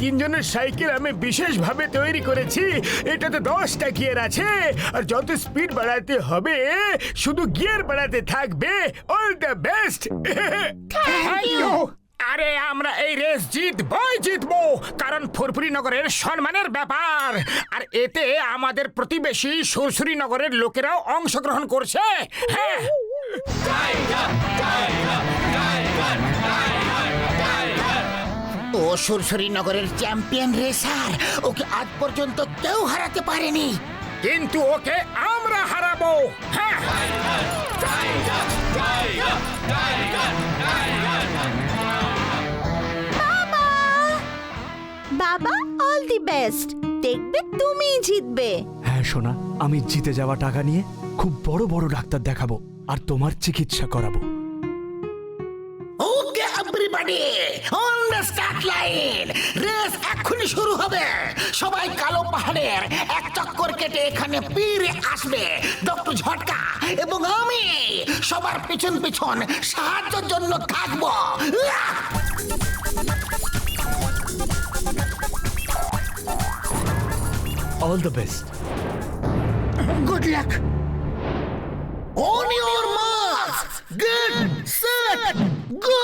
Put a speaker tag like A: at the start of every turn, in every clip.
A: তিনজনের সাইকেল আমি বিশেষভাবে তৈরি করেছি। এটাতে 10টা গিয়ার আছে, আর যত স্পিড বাড়াতে হবে শুধু গিয়ার বাড়াতে থাকবে। All the best.
B: Thank you. আরে আমরা এই রেস জিতবো, কারণ ফুরফুরি নগরের সম্মানের ব্যাপার। আর এতে আমাদের প্রতিবেশী সুরসুরি নগরের লোকেরাও অংশগ্রহণ করছে। হ্যাঁ,
C: ও সুরসুরি নগরের চ্যাম্পিয়ন রেসার, ওকে আজ পর্যন্ত কেউ হারাতে পারেনি।
B: কিন্তু ওকে আমরা হারাবো। হ্যাঁ,
D: বাবা, অল দি বেস্ট। দেখবে তুমিই জিতবে।
E: হ্যাঁ সোনা, আমি জিতে যাওয়া টাকা নিয়ে খুব বড় বড় ডাক্তার দেখাবো আর তোমার চিকিৎসা করাবো।
C: Okay everybody, on the start line. Race এক্ষুনি শুরু হবে। সবাই কালো পাহাড়ের এক চক্কর কেটে এখানে ফিরে আসবে। ডক্টর ঝটকা এবং আমি সবার পিছন পিছন সাহায্যের জন্য থাকবো।
E: All the best.
C: Good luck. On your marks, get set, go!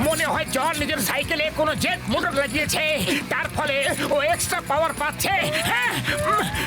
B: মনে হয় জন নিজের সাইকেলে কোনো জেট মোটর লাগিয়েছে, তার ফলে ও এক্সট্রা পাওয়ার পাচ্ছে। হ্যাঁ,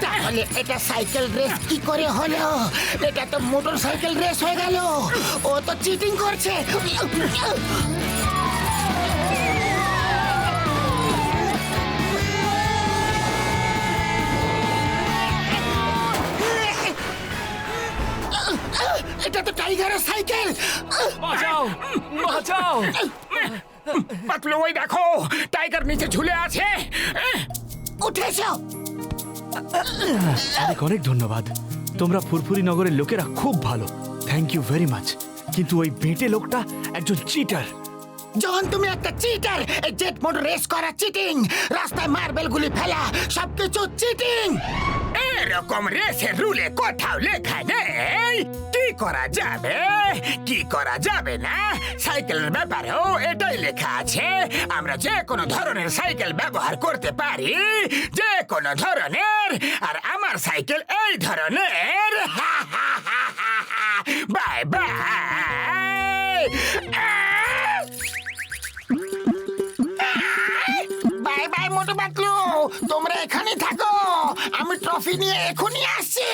C: তাহলে এটা সাইকেল রেস কি করে হলো? এটা তো মোটর সাইকেল রেস হয়ে গেল। ও তো চিটিং করছে। এটা তো টাইগারের সাইকেল।
E: বাঁচাও, বাঁচাও।
B: পাতলু, ওই দেখো টাইগার নিচে ঝুলে আছে।
C: উঠেছো?
E: অনেক অনেক ধন্যবাদ। তোমরা ফুরফুরি নগরের লোকেরা খুব ভালো। Thank you very much. কিন্তু ওই বেটে লোকটা একজন চিটার।
C: জন, তুমি একটা চিটার। এই জেট মোটর রেস করা চিটিং, রাস্তায় মার্বেল গুলি ফেলা, সবকিছু চিটিং।
B: এরকম রেসের রুলে কোথাও লেখা নেই কি করা যাবে কি করা যাবে না। সাইকেলের ব্যাপারেও এটাই লেখা আছে। আমরা যে কোনো ধরনের সাইকেল ব্যবহার করতে পারি, যে কোনো ধরনের। আর আমার সাইকেল এই ধরনের। Bye bye.
C: Bye bye Motu Patlu, তোমরা এখানে থাকো। আমি ট্রফি নিয়ে এখনই আসছি।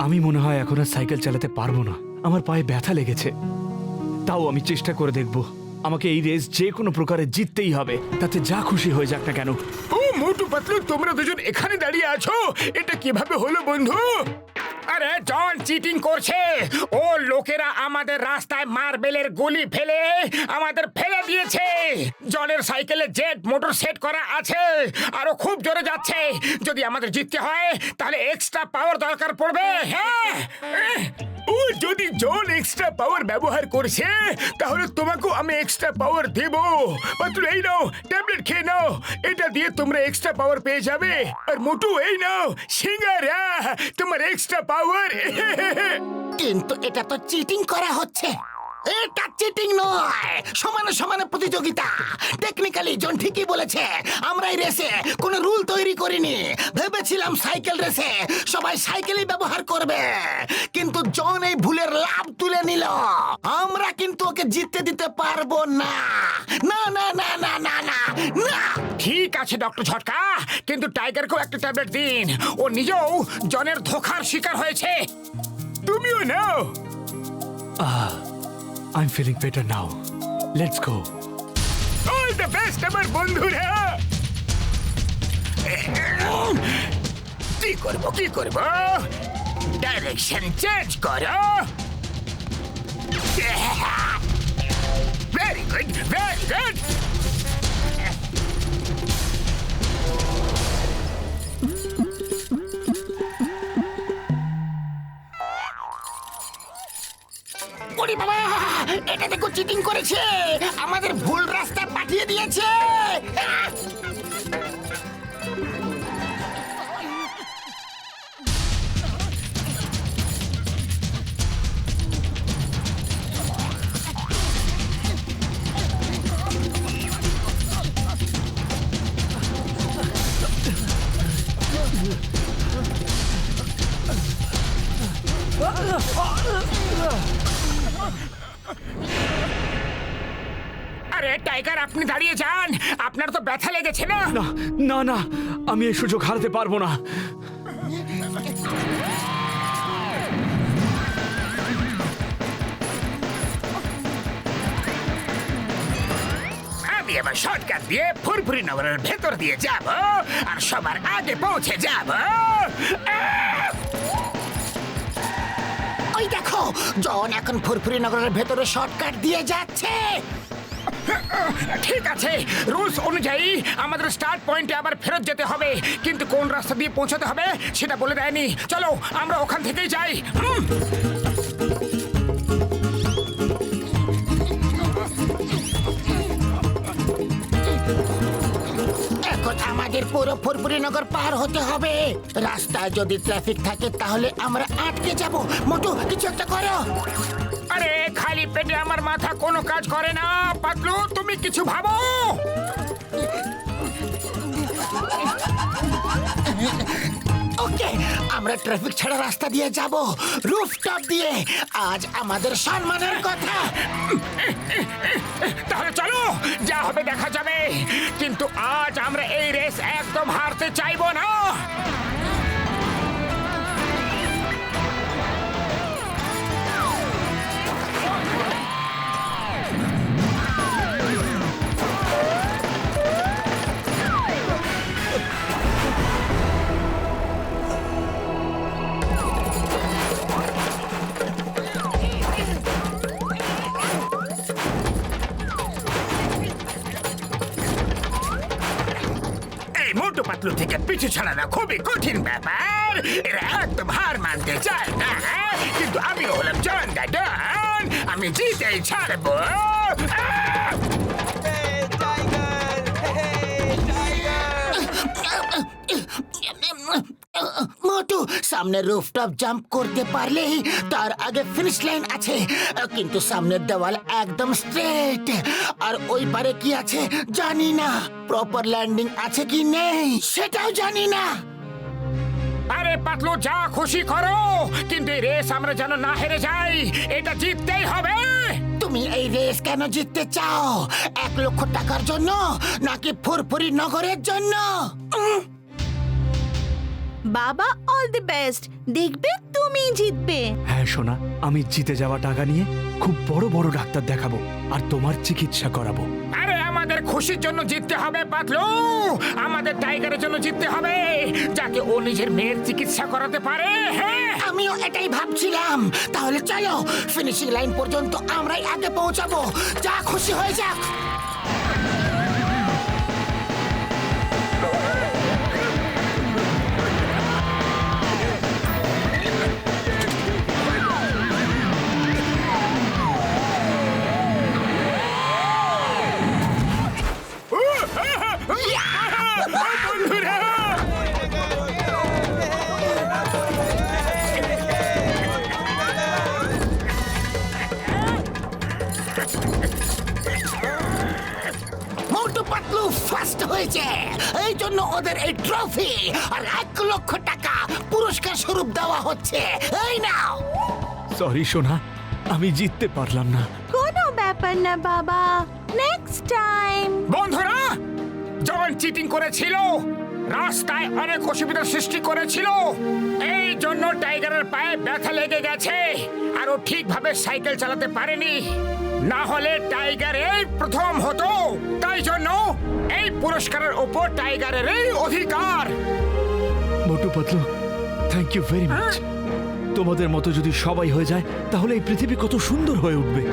E: আমি মনে হয় এখন আর সাইকেল চালাতে পারবো না। আমার পায়ে ব্যথা লেগেছে। তাও আমি চেষ্টা করে দেখব। আমাকে এই রেস যে কোনো প্রকারে জিততেই হবে, তাতে যা খুশি হয়ে যাক না কেন।
A: ও মোটু পাতলু, তোমরা দুজন এখানে দাঁড়িয়ে আছো, এটা কিভাবে হলো বন্ধু?
B: আরে জন চিটিং করছে। ও লোকেরা আমাদের রাস্তায় মার্বেলের গুলি ফেলে আমাদের ফেলে দিয়েছে। জনের সাইকেলে জেট মোটর সেট করা আছে, আরো খুব জোরে যাচ্ছে। যদি আমাদের জিততে হয় তাহলে এক্সট্রা পাওয়ার দরকার পড়বে। হ্যাঁ,
A: ও যদি জন এক্সট্রা পাওয়ার ব্যবহার করছে, তাহলে তোমাকেও আমি এক্সট্রা পাওয়ার দেব। পাতলু, এই নাও ট্যাবলেট খেয়ে নাও, এটা দিয়ে তোমরা এক্সট্রা পাওয়ার পেয়ে যাবে। আর মোটু, এই নাও সিঙ্গারা, তোমার এক্সট্রা পাওয়ার।
C: কিন্তু এটা তো চিটিং করা হচ্ছে। এটা চিটিং নয়, সমানে সমানে প্রতিযোগিতা। টেকনিক্যালি জন ঠিকই বলেছে, আমরা এই রেসে কোনো রুল তৈরি করিনি। ভেবেছিলাম সাইকেল রেসে সবাই সাইকেলই ব্যবহার করবে, কিন্তু জন এই ভুলের লাভ তুলে নিল। আমরা কিন্তু ওকে জিততে দিতে পারবো না। না না না না না না না।
B: ঠিক আছে ডক্টর ঝটকা, কিন্তু টাইগারকেও একটা ট্যাবলেট দিন। ও নিজেও জনের ধোঁকার শিকার হয়েছে।
A: তুমিও নাও।
E: I am feeling better now, let's go.
A: All the best আমার বন্ধুরা।
B: কি করব? ডাইরেকশন চেঞ্জ করো। Very good, very good.
C: ওরে বাবা, এটা দেখো চিটিং করেছে, আমাদের ভুল রাস্তা পাঠিয়ে দিয়েছে।
B: আরে টাইগার, আপনি দাঁড়িয়ে যান, আপনার তো ব্যথা লেগেছে না?
E: না না না, আমি এই সুযোগ হারাতে পারবো না।
B: আমি এবার শর্টকাট দিয়ে ফুরফুরি নগরের ভেতর দিয়ে যাব আর সবার আগে পৌঁছে যাব।
C: ওই দেখো, জন এখন ফুরফুরি নগরের ভেতরে শর্টকাট দিয়ে যাচ্ছে।
B: ঠিক আছে, রুলস অনুযায়ী আমাদের স্টার্ট পয়েন্টে আবার ফেরত যেতে হবে, কিন্তু কোন রাস্তা দিয়ে পৌঁছাতে হবে সেটা বলে দেয়নি। চলো আমরা ওখান থেকেই যাই।
C: এখন আমাদের পুরো ফুরফুরি নগর পার হতে হবে। রাস্তায় যদি ট্রাফিক থাকে তাহলে আমরা আটকে যাব। মোটু, কিছু একটা করো।
B: আরে খালি পেটে আমার মাথা কোনো কাজ করে না। পাতলু, তুমি কিছু ভাবো।
C: ওকে, আমরা ট্রাফিক ছাড়া রাস্তা দিয়ে যাব, রুফটপ দিয়ে। আজ আমাদের সম্মানের কথা।
B: তাহলে চলো, যা হবে দেখা যাবে, কিন্তু আজ আমরা এই রেস একদম হারতে চাইবো না। মোটু পাতলু থেকে পিছু ছাড়ানো খুবই কঠিন ব্যাপার। এরা একদম হার মানতে চায় না, কিন্তু আমি হলাম জন দ্য ডন। আমি জিতেই ছাড়বো।
C: মোটু, সামনে রুফটপ জাম্প করতে পারলেই তার আগে ফিনিশ লাইন আছে, কিন্তু সামনের দেওয়াল একদম স্ট্রেট, আর ওই পারে কি আছে জানি না। প্রপার ল্যান্ডিং আছে কি নেই সেটাও জানি না।
B: আরে পাতলু, যা খুশি করো, কিন্তু এই রেস আমরা যেন না হেরে যাই। এটা জিততেই হবে।
C: তুমি এই রেস কেন জিততে চাও? 1 লক্ষ টাকার জন্য নাকি ফুরফুরি নগরের জন্য?
D: বাবা, অল দ্য বেস্ট। দেখবে তুমি জিতবে।
E: হ্যাঁ সোনা, আমি জিতে যাওয়া টাকা নিয়ে খুব বড় বড় ডাক্তার দেখাবো আর তোমার চিকিৎসা করাবো।
B: আরে আমাদের খুশির জন্য জিততে হবে পাতলু, আমাদের টাইগারের জন্য জিততে হবে, যাতে ও নিজের মেয়ের চিকিৎসা করাতে পারে। হ্যাঁ,
C: আমিও এটাই ভাবছিলাম। তাহলে চলো, ফিনিশিং লাইন পর্যন্ত আমরাই আগে পৌঁছাবো, যা খুশি হয়ে যাক।
A: বন্ধুরা,
C: মোটু পাতলু ফার্স্ট হয়েছে, এই জন্য ওদের এই ট্রফি আর 1,00,000 টাকা পুরস্কার স্বরূপ দেওয়া হচ্ছে। এই নাও।
E: সরি সোনা, আমি জিততে পারলাম না।
D: কোনো ব্যাপার না বাবা, নেক্সট টাইম।
B: বন্ধুরা, জন চিটিং করেছিল, রাস্তায় অনেক অসুবিধার সৃষ্টি করেছিল, এই জন্য টাইগারের পায়ে ব্যথা লেগে গেছে আর ও ঠিকভাবে সাইকেল চালাতে পারেনি। না হলে টাইগার এই প্রথম হতো, তাই জন্য এই পুরস্কারের ওপর টাইগারেরই অধিকার।
E: Motu Patlu, thank you very much. তোমাদের মতো যদি সবাই হয়ে যায় তাহলে এই পৃথিবী কত সুন্দর হয়ে উঠবে।